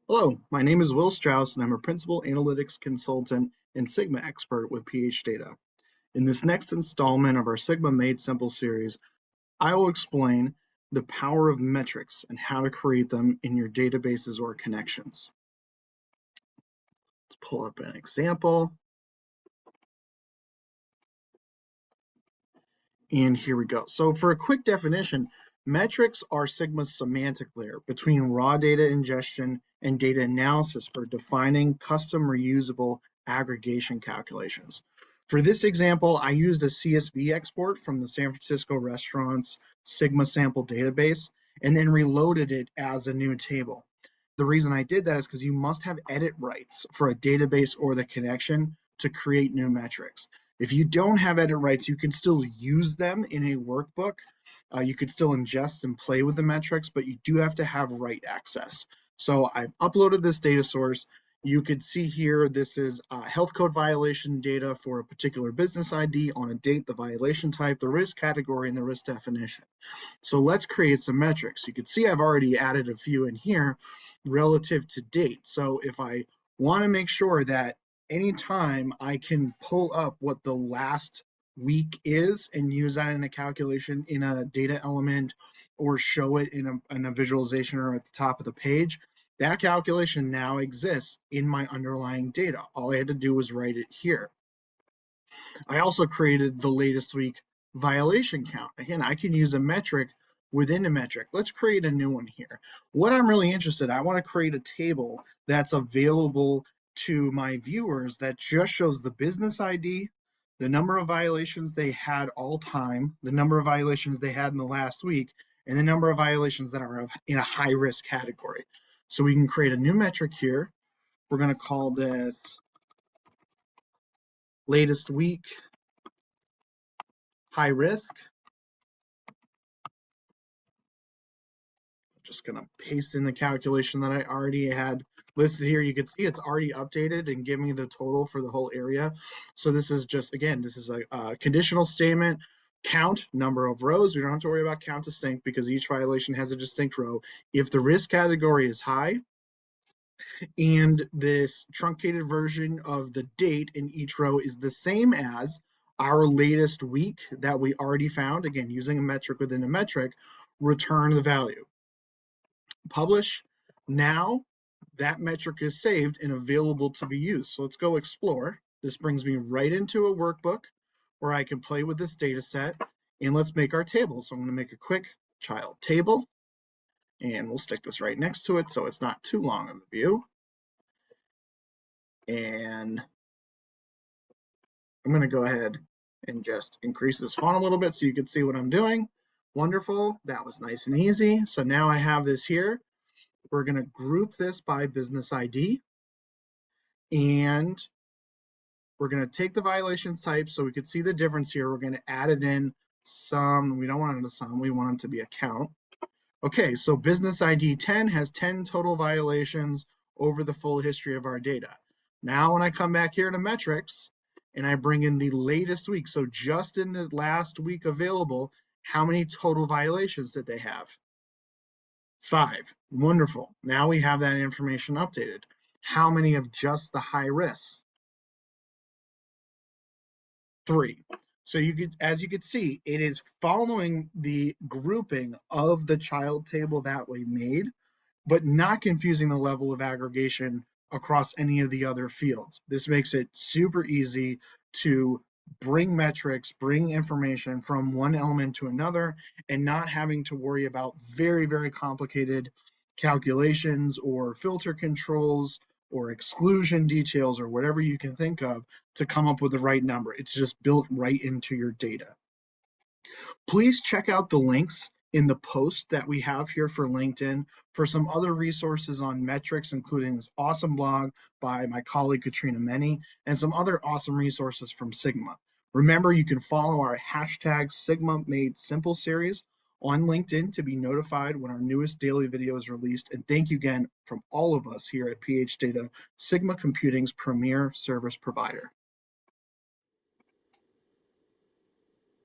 Hello, my name is Will Strouse, and I'm a Principal Analytics Consultant and Sigma expert with PH Data. In this next installment of our Sigma Made Simple series, I will explain the power of metrics and how to create them in your databases or connections. Let's pull up an example. And here we go. So for a quick definition, metrics are Sigma's semantic layer between raw data ingestion and data analysis for defining custom reusable aggregation calculations. For this example, I used a CSV export from the San Francisco restaurant's Sigma sample database and then reloaded it as a new table. The reason I did that is because you must have edit rights for a database or the connection to create new metrics. If you don't have edit rights, you can still use them in a workbook. You could still ingest and play with the metrics, but you do have to have write access. So I've uploaded this data source. You could see here, this is health code violation data for a particular business ID on a date, the violation type, the risk category, and the risk definition. So let's create some metrics. You can see I've already added a few in here relative to date. So if I want to make sure that anytime I can pull up what the last week is and use that in a calculation in a data element or show it in a visualization or at the top of the page, that calculation now exists in my underlying data. All I had to do was write it here. I also created the latest week violation count. Again, I can use a metric within a metric. Let's create a new one here. What I'm really interested in, I want to create a table that's available to my viewers that just shows the business ID, the number of violations they had all time, the number of violations they had in the last week, and the number of violations that are in a high risk category. So we can create a new metric here. We're going to call this latest week high risk. Just going to paste in the calculation that I already had listed here. You can see it's already updated and give me the total for the whole area. So this is just, again, this is a conditional statement. Count number of rows. We don't have to worry about count distinct because each violation has a distinct row. If the risk category is high, and this truncated version of the date in each row is the same as our latest week that we already found, again, using a metric within a metric, return the value. Publish. Now that metric is saved and available to be used. So let's go explore. This brings me right into a workbook where I can play with this data set, and let's make our table. So I'm going to make a quick child table, and we'll stick this right next to it so it's not too long of a view. And I'm going to go ahead and just increase this font a little bit so you can see what I'm doing. Wonderful. That was nice and easy. So now I have this here. We're going to group this by business ID. And we're going to take the violations type so we could see the difference here. We're going to add it in some. We don't want it to sum. We want it to be a count. Okay, so business ID 10 has 10 total violations over the full history of our data. Now when I come back here to metrics and I bring in the latest week, so just in the last week available, how many total violations did they have? 5. Wonderful. Now we have that information updated. How many of just the high risk? 3. So you could, as you could see, it is following the grouping of the child table that we made, but not confusing the level of aggregation across any of the other fields. This makes it super easy to bring metrics, bring information from one element to another, and not having to worry about very, very complicated calculations or filter controls or exclusion details or whatever you can think of to come up with the right number. It's just built right into your data. Please check out the links in the post that we have here for LinkedIn for some other resources on metrics, including this awesome blog by my colleague Katrina Meni and some other awesome resources from Sigma. Remember, you can follow our hashtag Sigma Made Simple series on LinkedIn to be notified when our newest daily video is released. And thank you again from all of us here at PH Data, Sigma Computing's premier service provider.